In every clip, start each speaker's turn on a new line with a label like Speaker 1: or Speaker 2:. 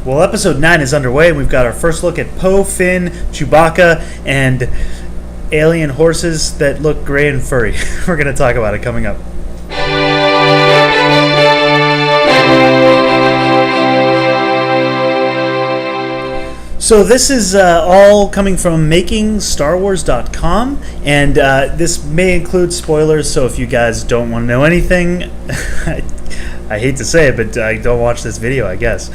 Speaker 1: Well, episode 9 is underway. We've got our first look at Poe, Finn, Chewbacca, and alien horses that look gray and furry. We're going to talk about it coming up. So this is all coming from MakingStarWars.com, and this may include spoilers, so if you guys don't want to know anything, I hate to say it, but don't watch this video, I guess.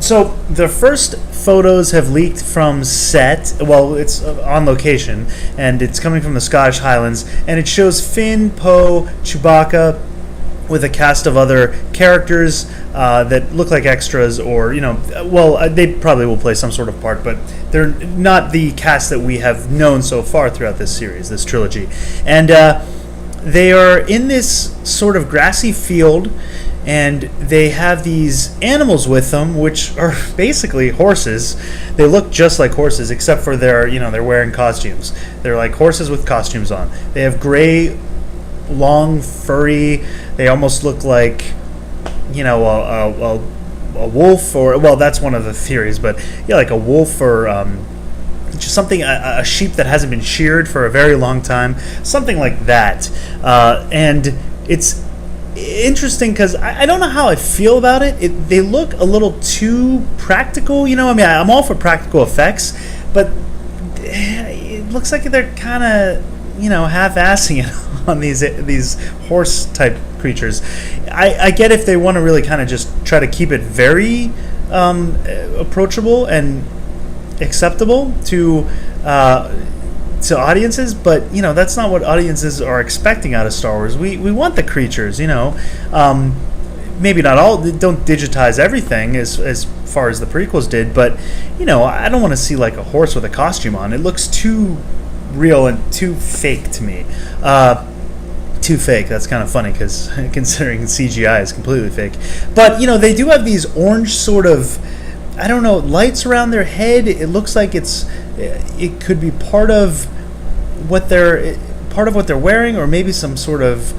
Speaker 1: So the first photos have leaked from set. Well, it's on location, and it's coming from the Scottish Highlands, and it shows Finn, Poe, Chewbacca, with a cast of other characters that look like extras, or, they probably will play some sort of part, but they're not the cast that we have known so far throughout this series, this trilogy. And they are in this sort of grassy field, and they have these animals with them, which are basically horses. They look just like horses, except for they're wearing costumes. They're like horses with costumes on. They have gray, long, furry. They almost look like, a wolf, or, well, that's one of the theories, but yeah, like a wolf, or just something, a sheep that hasn't been sheared for a very long time, something like that. And it's interesting because I don't know how I feel about it. They look a little too practical, I'm all for practical effects, but it looks like they're kind of, half-assing it on these horse-type creatures. I get if they want to really kind of just try to keep it very approachable and acceptable to audiences, but that's not what audiences are expecting out of Star Wars. We want the creatures, maybe not all. Don't digitize everything as far as the prequels did, but I don't want to see like a horse with a costume on. It looks too real and too fake to me. Too fake. That's kind of funny because considering CGI is completely fake. But they do have these orange sort of, I don't know, lights around their head. It looks like it could be part of what they're wearing, or maybe some sort of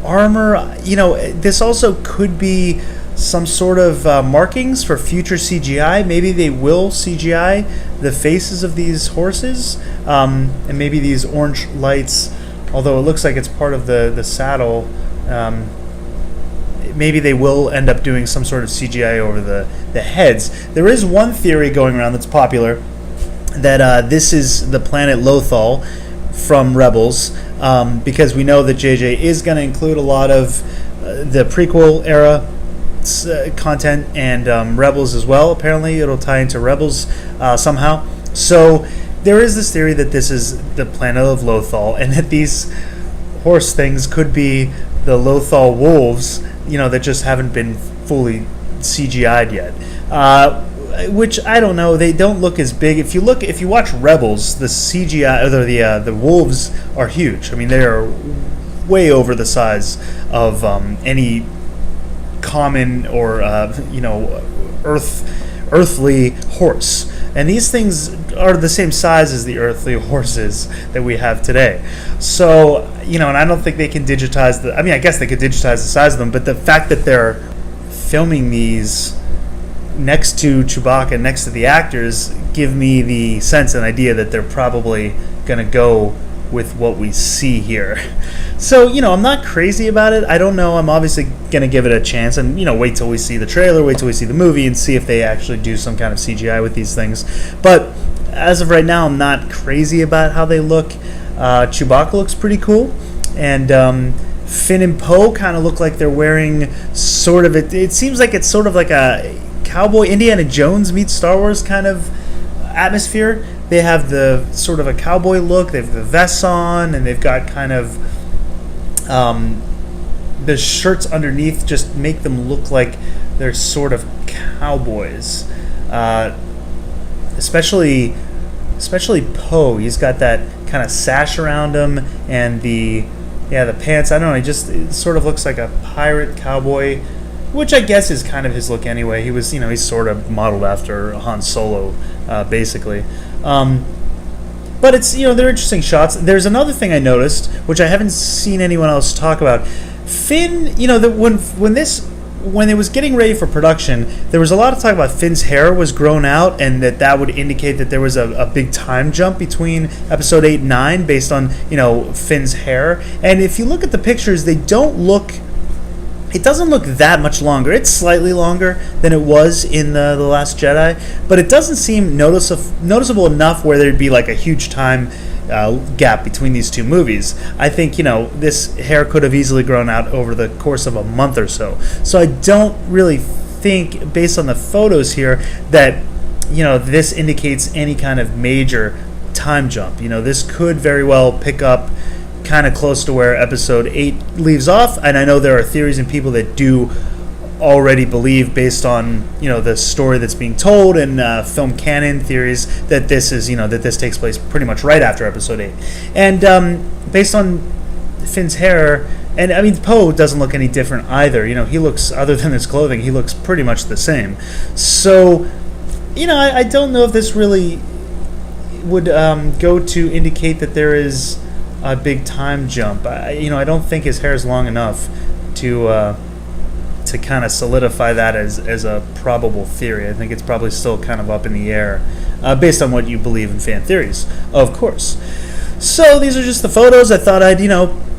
Speaker 1: armor. This also could be some sort of markings for future CGI. Maybe they will CGI the faces of these horses, and maybe these orange lights, although it looks like it's part of the saddle, maybe they will end up doing some sort of CGI over the heads. There is one theory going around that's popular, that this is the planet Lothal from Rebels, because we know that JJ is going to include a lot of the prequel era content and Rebels as well. Apparently it'll tie into Rebels somehow. So there is this theory that this is the planet of Lothal, and that these horse things could be the Lothal wolves, that just haven't been fully CGI'd yet. Which I don't know. They don't look as big. If you watch Rebels, the CGI, or the wolves are huge. I mean, they are way over the size of any common or earthly horse. And these things are the same size as the earthly horses that we have today. So, and I don't think they can digitize I guess they could digitize the size of them, but the fact that they're filming these next to Chewbacca, next to the actors, give me the sense and idea that they're probably going to go with what we see here. So, I'm not crazy about it. I don't know. I'm obviously going to give it a chance and, wait till we see the trailer, wait till we see the movie, and see if they actually do some kind of CGI with these things. But as of right now, I'm not crazy about how they look. Chewbacca looks pretty cool. And Finn and Poe kind of look like they're wearing sort of, it seems like it's sort of like a cowboy, Indiana Jones meets Star Wars kind of atmosphere. They have the sort of a cowboy look. They have the vests on, and they've got kind of the shirts underneath just make them look like they're sort of cowboys. Especially Poe. He's got that kind of sash around him, and the pants. I don't know. It sort of looks like a pirate cowboy, which I guess is kind of his look anyway. He was, he's sort of modeled after Han Solo, basically. But it's, they're interesting shots. There's another thing I noticed, which I haven't seen anyone else talk about. Finn, when this when it was getting ready for production, there was a lot of talk about Finn's hair was grown out, and that would indicate that there was a big time jump between episode 8 and 9 based on, Finn's hair. And if you look at the pictures, it doesn't look that much longer. It's slightly longer than it was in the Last Jedi, but it doesn't seem noticeable enough where there'd be like a huge time gap between these two movies. I think, this hair could have easily grown out over the course of a month or so. So I don't really think, based on the photos here, that, this indicates any kind of major time jump. This could very well pick up kind of close to where episode 8 leaves off, and I know there are theories and people that do already believe, based on the story that's being told and film canon theories, that this is that this takes place pretty much right after episode 8. And based on Finn's hair, and I mean Poe doesn't look any different either. He looks, other than his clothing, he looks pretty much the same. So I don't know if this really would go to indicate that there is a big time jump. I don't think his hair is long enough to kind of solidify that as a probable theory. I think it's probably still kind of up in the air, based on what you believe in fan theories, of course. So these are just the photos. I thought I'd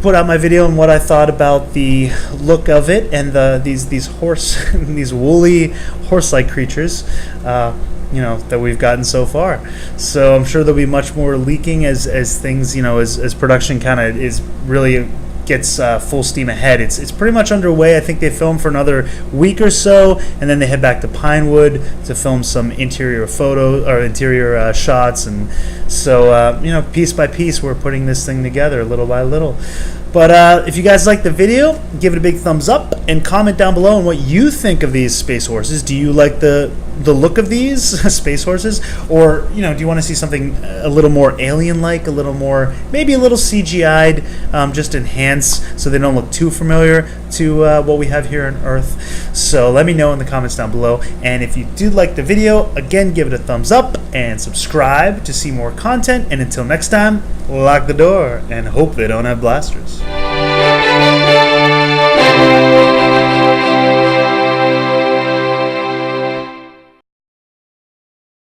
Speaker 1: put out my video on what I thought about the look of it and these these woolly horse-like creatures that we've gotten so far. So I'm sure there'll be much more leaking as things, as production kind of is really gets full steam ahead. It's pretty much underway. I think they film for another week or so, and then they head back to Pinewood to film some interior shots. And so piece by piece, we're putting this thing together little by little. But if you guys like the video, give it a big thumbs up and comment down below on what you think of these space horses. Do you like the look of these space horses, or do you want to see something a little more alien-like, a little more, maybe a little CGI'd, just enhanced so they don't look too familiar to what we have here on Earth? So let me know in the comments down below. And if you do like the video, again, give it a thumbs up and subscribe to see more content. And until next time, lock the door and hope they don't have blasters.